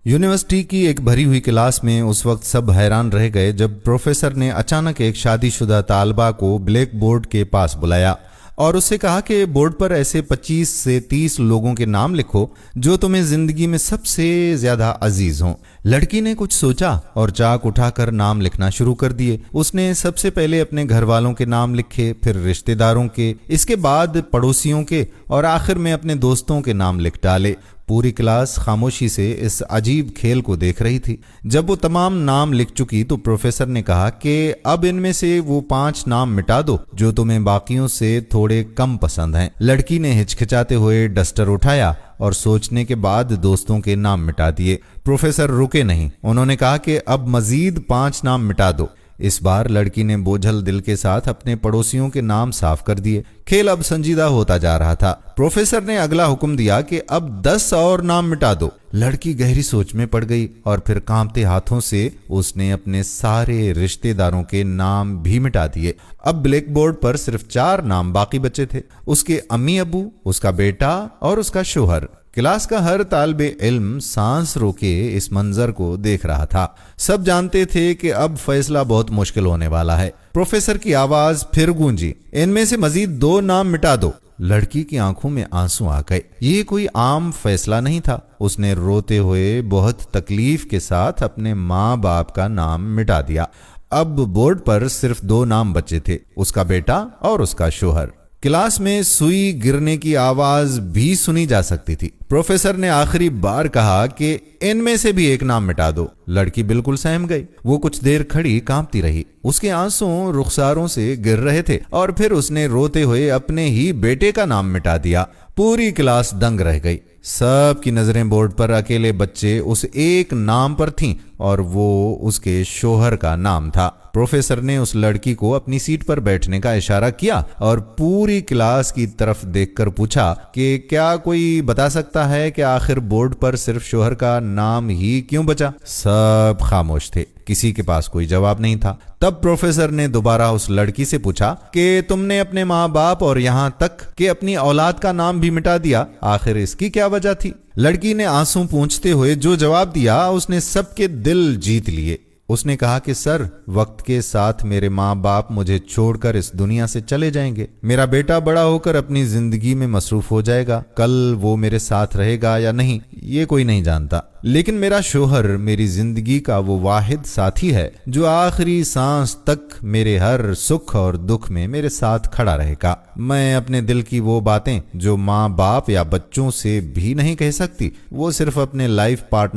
University की एक भरी हुई क्लास में उस वक्त सब हैरान रह गए जब प्रोफेसर ने अचानक एक शादीशुदा तालबा को ब्लैक बोर्ड के पास बुलाया और उससे कहा कि बोर्ड पर ऐसे 25 से 30 लोगों के नाम लिखो जो तुम्हें जिंदगी में सबसे ज्यादा अजीज हों। लड़की ने कुछ सोचा और चाक उठाकर नाम लिखना शुरू कर दिए। उसने सबसे पहले अपने घर वालों के नाम लिखे, फिर रिश्तेदारों के, इसके बाद पड़ोसियों के और आखिर में अपने दोस्तों के नाम लिख डाले। पूरी क्लास खामोशी से इस अजीब खेल को देख रही थी। जब वो तमाम नाम लिख चुकी तो प्रोफेसर ने कहा कि अब इनमें से वो 5 नाम मिटा दो जो तुम्हें बाकियों से थोड़े कम पसंद हैं। लड़की ने हिचकिचाते हुए डस्टर उठाया और सोचने के बाद दोस्तों के नाम मिटा दिए। प्रोफेसर रुके नहीं, उन्होंने कहा कि अब मजीद 5 नाम मिटा दो। इस बार लड़की ने बोझल दिल के साथ अपने पड़ोसियों के नाम साफ कर दिए। खेल अब संजीदा होता जा रहा था। प्रोफेसर ने अगला हुक्म दिया कि अब 10 और नाम मिटा दो। लड़की गहरी सोच में पड़ गई और फिर कांपते हाथों से उसने अपने सारे रिश्तेदारों के नाम भी मिटा दिए। अब ब्लैक बोर्ड पर सिर्फ 4 नाम बाकी बचे थे, उसके अम्मी अबू, उसका बेटा और उसका शोहर। क्लास का हर तालिबे इल्म सांस रोके इस मंजर को देख रहा था। सब जानते थे कि अब फैसला बहुत मुश्किल होने वाला है। प्रोफेसर की आवाज फिर गूंजी, इनमें से मजीद 2 नाम मिटा दो। लड़की की आंखों में आंसू आ गए। ये कोई आम फैसला नहीं था। उसने रोते हुए बहुत तकलीफ के साथ अपने माँ बाप का नाम मिटा दिया। अब बोर्ड पर सिर्फ 2 नाम बचे थे, उसका बेटा और उसका शोहर। क्लास में सुई गिरने की आवाज भी सुनी जा सकती थी। प्रोफेसर ने आखिरी बार कहा कि इनमें से भी 1 नाम मिटा दो। लड़की बिल्कुल सहम गई। वो कुछ देर खड़ी कांपती रही। उसके आंसू रुखसारों से गिर रहे थे और फिर उसने रोते हुए अपने ही बेटे का नाम मिटा दिया। पूरी क्लास दंग रह गई। सब की नजरें बोर्ड पर अकेले बच्चे उस एक नाम पर थीं और वो उसके शोहर का नाम था। प्रोफेसर ने उस लड़की को अपनी सीट पर बैठने का इशारा किया और पूरी क्लास की तरफ देखकर पूछा कि क्या कोई बता सकता है कि आखिर बोर्ड पर सिर्फ शोहर का नाम ही क्यों बचा? सब खामोश थे, किसी के पास कोई जवाब नहीं था। तब प्रोफेसर ने दोबारा उस लड़की से पूछा कि तुमने अपने माँ बाप और यहाँ तक कि अपनी औलाद का नाम भी मिटा दिया, आखिर इसकी क्या वजह थी? लड़की ने आंसू पोंछते हुए जो जवाब दिया उसने सबके दिल जीत लिए। उसने कहा कि सर, वक्त के साथ मेरे माँ बाप मुझे छोड़कर इस दुनिया से चले जाएंगे। मेरा बेटा बड़ा होकर अपनी जिंदगी में मसरूफ हो जाएगा। कल वो मेरे साथ रहेगा या नहीं ये कोई नहीं जानता, लेकिन मेरा शोहर मेरी जिंदगी का वो वाहिद साथी है जो आखिरी सांस तक मेरे हर सुख और दुख में मेरे साथ खड़ा रहेगा। मैं अपने दिल की वो बातें जो माँ बाप या बच्चों से भी नहीं कह सकती, वो सिर्फ अपने लाइफ पार्टनर